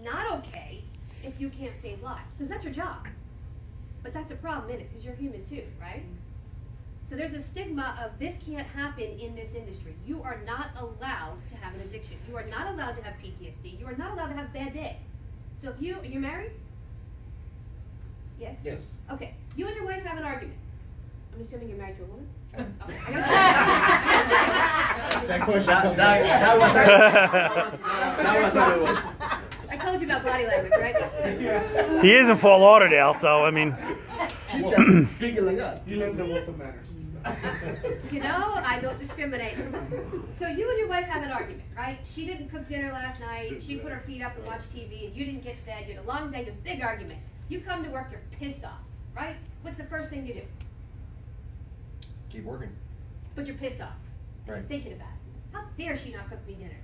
not okay if you can't save lives, because that's your job. But that's a problem, isn't it? Because you're human too, right? So there's a stigma of this can't happen in this industry. You are not allowed to have an addiction. You are not allowed to have PTSD. You are not allowed to have a bad day. So if you're married? Yes? Yes. Okay. You and your wife have an argument. I'm assuming you're married to a woman? Okay. I gotta check. That question. That was a good one. I told you about body language, right? He is in Fort Lauderdale, so I mean. Figuring out. You learned the what matters. You know, I don't discriminate. So you and your wife have an argument, right? She didn't cook dinner last night. She put her feet up and watched TV, and you didn't get fed. You had a long day, a big argument. You come to work, you're pissed off, right? What's the first thing you do? Keep working. But you're pissed off. And Right. you're thinking about it. How dare she not cook me dinner?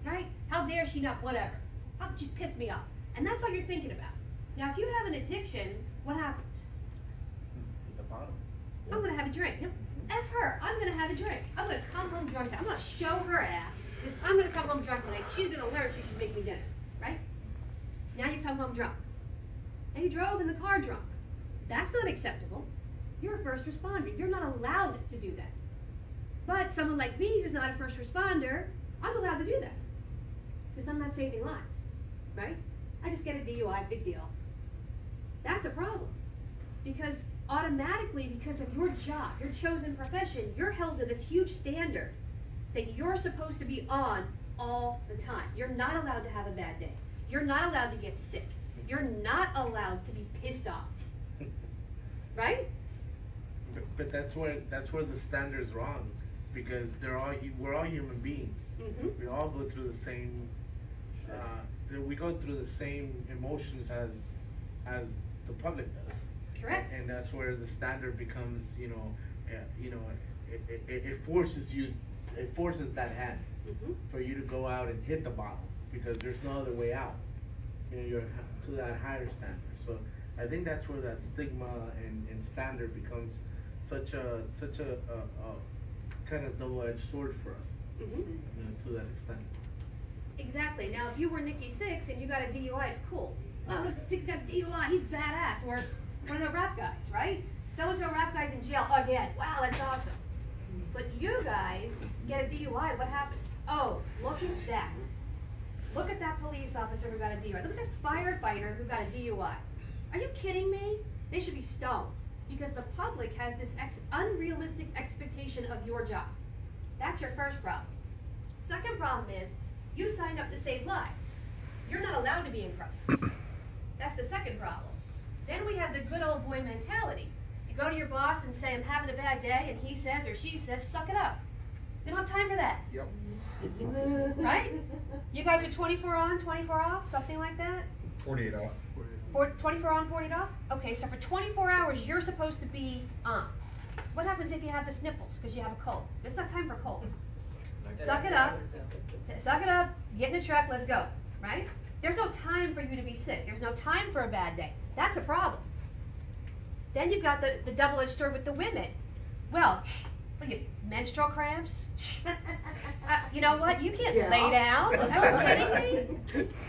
Right? How dare she not whatever? How she pissed me off? And that's all you're thinking about. Now, if you have an addiction, what happens? The bottom. I'm gonna have a drink. No, F her. I'm gonna have a drink. I'm gonna come home drunk. I'm gonna show her ass. I'm gonna come home drunk tonight. She's gonna learn she should make me dinner. Right? Now you come home drunk. And you drove in the car drunk. That's not acceptable. You're a first responder. You're not allowed to do that. But someone like me who's not a first responder, I'm allowed to do that. Because I'm not saving lives. Right? I just get a DUI, big deal. That's a problem. Because automatically, because of your job, your chosen profession, you're held to this huge standard that you're supposed to be on all the time. You're not allowed to have a bad day. You're not allowed to get sick. You're not allowed to be pissed off. Right? But that's where the standard's wrong, because we're all human beings. Mm-hmm. We all go through the same. We go through the same emotions as the public does. Correct. And that's where the standard becomes, it forces you, it forces that hand Mm-hmm. for you to go out and hit the bottle, because there's no other way out. You're to that higher standard. So I think that's where that stigma and standard becomes such a kind of double-edged sword for us, Mm-hmm. to that extent. Exactly. Now, if you were Nikki Sixx and you got a DUI, it's cool. Oh, look, Sixx got a DUI. He's badass. Or one of the rap guys, right? So-and-so rap guy's in jail again. Wow, that's awesome. But you guys get a DUI, what happens? Oh, look at that. Look at that police officer who got a DUI. Look at that firefighter who got a DUI. Are you kidding me? They should be stoned. Because the public has this unrealistic expectation of your job. That's your first problem. Second problem is, you signed up to save lives. You're not allowed to be in crisis. That's the second problem. Then we have the good old boy mentality. You go to your boss and say, I'm having a bad day, and he says or she says, suck it up. We don't have time for that. Yep. Right? You guys are 24 on, 24 off, something like that? 48 off. 24 on, 40 off? Okay, so for 24 hours, you're supposed to be on. What happens if you have the sniffles because you have a cold? It's not time for cold. Suck it up. Suck it up. Get in the truck. Let's go. Right? There's no time for you to be sick. There's no time for a bad day. That's a problem. Then you've got the double-edged sword with the women. Well, what are you, menstrual cramps? You know what? You can't lay down. Are you kidding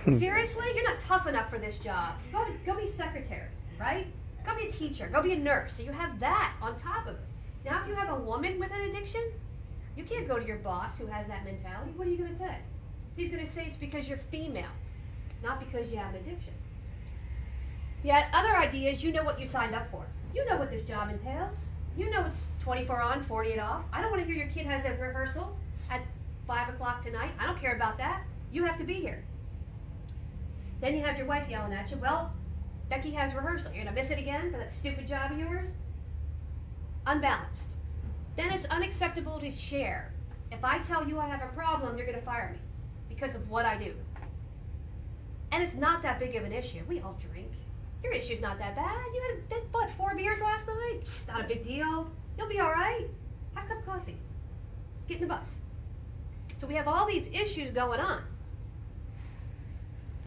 me? Seriously? You're not tough enough for this job. Go be secretary, right? Go be a teacher. Go be a nurse. So you have that on top of it. Now, if you have a woman with an addiction, you can't go to your boss who has that mentality. What are you going to say? He's going to say it's because you're female, not because you have an addiction. Yet, other ideas, you know what you signed up for. You know what this job entails. You know it's 24 on, 48 off. I don't want to hear your kid has a rehearsal at 5 o'clock tonight. I don't care about that. You have to be here. Then you have your wife yelling at you, well, Becky has rehearsal. You're going to miss it again for that stupid job of yours? Unbalanced. Then it's unacceptable to share. If I tell you I have a problem, you're going to fire me because of what I do. And it's not that big of an issue. We all drink. Your issue's not that bad. You had, 4 beers last night? It's not a big deal. You'll be all right. Have a cup of coffee. Get in the bus. So we have all these issues going on.